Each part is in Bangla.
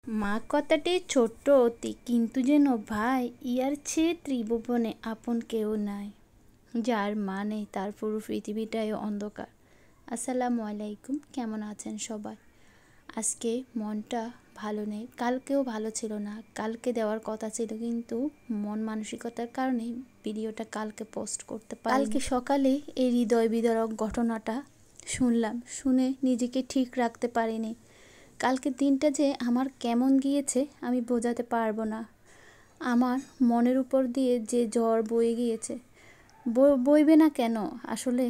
মা কথাটি ছোট্ট অতি, কিন্তু যেন ভাই ইয়ার চেয়ে ত্রিভুবনে আপন কেউ নাই। যার মা নেই তার পুরো পৃথিবীটাই অন্ধকার। আসসালামু আলাইকুম, কেমন আছেন সবাই? আজকে মনটা ভালো নেই, কালকেও ভালো ছিল না। কালকে দেওয়ার কথা ছিল, কিন্তু মন মানসিকতার কারণে ভিডিওটা কালকে পোস্ট করতে পারি। কালকে সকালে এই হৃদয় বিদারক ঘটনাটা শুনে নিজেকে ঠিক রাখতে পারিনি। কালকের দিনটা যে আমার কেমন গিয়েছে আমি বোঝাতে পারবো না। আমার মনের উপর দিয়ে যে ঝড় বয়ে গিয়েছে, বইবে না কেন? আসলে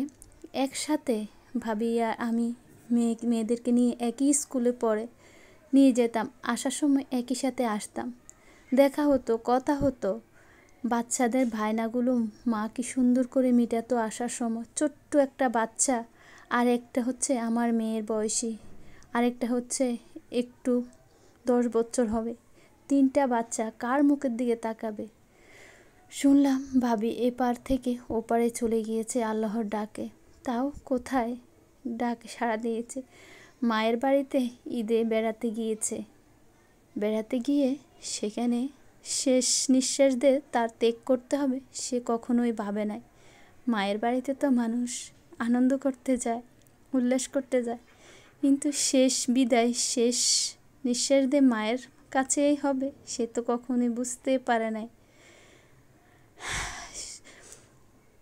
একসাথে ভাবিয়া আমি মেয়েদেরকে নিয়ে একই স্কুলে পড়ে নিয়ে যেতাম, আসার সময় একই সাথে আসতাম, দেখা হতো, কথা হতো। বাচ্চাদের ভাইনাগুলো মা কি সুন্দর করে মেটাতো আসার সময়। ছোট্ট একটা বাচ্চা, আর একটা হচ্ছে আমার মেয়ের বয়সী, আরেকটা হচ্ছে একটু 10 বছর হবে। 3টা বাচ্চা কার মুখের দিকে তাকাবে? শুনলাম ভাবি এপার থেকে ওপারে চলে গিয়েছে আল্লাহর ডাকে। তাও কোথায় ডাকে সাড়া দিয়েছে? মায়ের বাড়িতে ঈদে বেড়াতে গিয়ে সেখানে শেষ নিঃশ্বাস দিয়ে তার ত্যাগ করতে হবে সে কখনোই ভাবে নাই। মায়ের বাড়িতে তো মানুষ আনন্দ করতে যায়, উল্লাস করতে যায়, কিন্তু শেষ বিদায়, শেষ নিঃশ্বাস দিয়ে মায়ের কাছেই হবে সে তো কখনোই বুঝতে পারে নাই।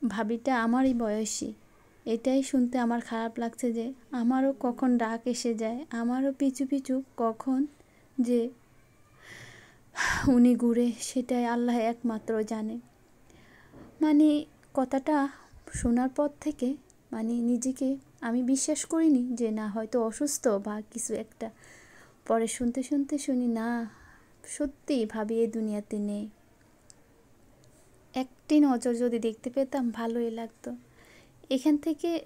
ভাবিটা আমারই বয়সী, এটাই শুনতে আমার খারাপ লাগছে যে আমারও কখন ডাক এসে যায়, আমারও পিছু পিছু কখন যে উনি ঘুরে, সেটাই আল্লাহ একমাত্র জানে। মানে কথাটা শোনার পর থেকে নিজেকে আমি বিশ্বাস করিনি যে না হয়তো অসুস্থ বা কিছু একটা। পরে শুনি না, সত্যি ভাবি এই দুনিয়াতে নেই। একটি নজর যদি দেখতে পেতাম ভালোই লাগতো।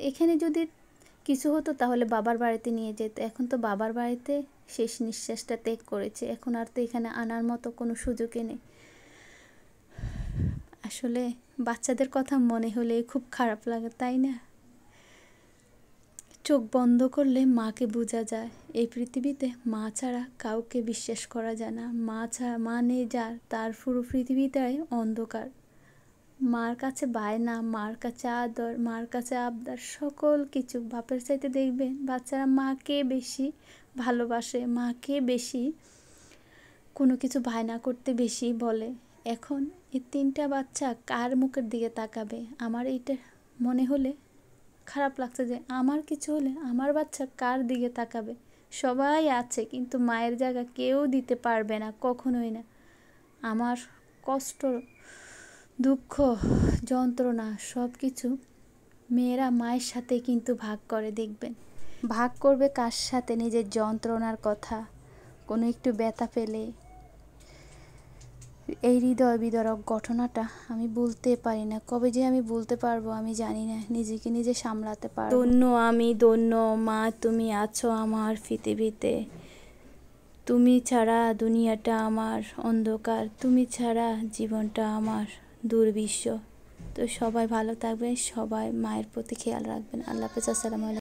এখানে যদি কিছু হতো তাহলে বাবার বাড়িতে নিয়ে যেত। এখন তো বাবার বাড়িতে শেষ নিঃশ্বাসটা ত্যাগ করেছে, এখন আর তো এখানে আনার মতো কোনো সুযোগই নেই। আসলে বাচ্চাদের কথা মনে হলে খুব খারাপ লাগে, তাই না? চোখ বন্ধ করলে মাকে বোঝা যায়। এই পৃথিবীতে মা ছাড়া কাউকে বিশ্বাস করা যায় না। মা নেই যার, তার পুরো পৃথিবীটাই অন্ধকার। মার কাছে বায়না, মার কাছে আদর, মার কাছে আবদার, সকল কিছু। বাপের চাইতে দেখবেন বাচ্চারা মাকে বেশি ভালোবাসে, মাকে বেশি কোনো কিছু বায়না করতে বেশি বলে। এখন এই 3টা বাচ্চা কার মুখের দিকে তাকাবে? আমার এইটা মনে হলে খারাপ লাগছে যে আমার কিছু হলে আমার বাচ্চা কার দিকে তাকাবে? সবাই আছে, কিন্তু মায়ের জায়গা কেউ দিতে পারবে না, কখনোই না। আমার কষ্ট, দুঃখ, যন্ত্রণা সব কিছু মেয়েরা মায়ের সাথে কিন্তু ভাগ করে। দেখবেন ভাগ করবে কার সাথে? নিজের যন্ত্রণার কথা, কোনো একটু ব্যথা পেলে। এই হৃদয় বিদারক ঘটনাটা আমি বলতে পারি না, কবে যে আমি বলতে পারবো আমি জানি না, নিজেকে নিজে সামলাতে পারবো। ধন্য মা, তুমি আছো আমার পৃথিবীতে। তুমি ছাড়া দুনিয়াটা আমার অন্ধকার, তুমি ছাড়া জীবনটা আমার দুর্বিষহ। তো সবাই ভালো থাকবেন, সবাই মায়ের প্রতি খেয়াল রাখবেন। আল্লাহ হাফেজ, আসসালামু আলাইকুম।